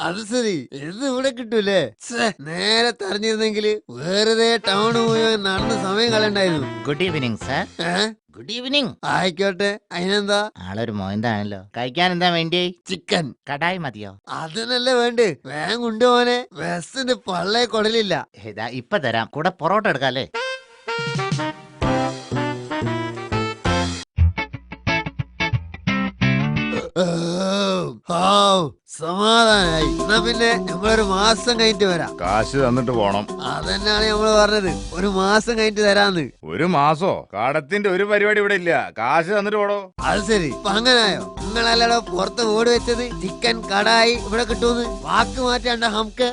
അത് ശരി, ഇത് ഇവിടെ കിട്ടൂലേ? നേരെ തെരഞ്ഞിരുന്നെങ്കിൽ വെറുതെ ടൗണ് മുഴുവൻ നടന്ന് സമയം കളയണ്ടായിരുന്നു. Good evening sir. Good evening. ആയിക്കോട്ടെ, അതിനെന്താ? ആളൊരു മോയന്താണല്ലോ. കഴിക്കാൻ എന്താ വേണ്ടി? ചിക്കൻ കടായി മതിയോ? അതിനല്ലേ വേണ്ടേ? വേഗം കൊണ്ടുപോനെ, ബസ്സിന് പള്ളേ കൊടലില്ല. ഇതാ ഇപ്പൊ തരാം. കൂടെ പൊറോട്ട എടുക്കാല്ലേ? സമാധാനായി. എന്നാ പിന്നെ നമ്മളൊരു മാസം കഴിഞ്ഞിട്ട് വരാം. കാശ് തന്നിട്ട് പോണം. അതന്നെയാണ് നമ്മള് പറഞ്ഞത്, ഒരു മാസം കഴിഞ്ഞിട്ട് തരാന്ന്. ഒരു മാസോ? കടത്തിന്റെ ഒരു പരിപാടി ഇവിടെ ഇല്ല. കാശ് തന്നിട്ട് പോടോ. അത് ശരി, ഇപ്പൊ അങ്ങനായോ? നിങ്ങളല്ലടോ പുറത്ത് ഓടി വെച്ചത് ചിക്കൻ കടായി ഇവിടെ കിട്ടൂന്ന്. വാക്ക് മാറ്റാണ്ട നമുക്ക്.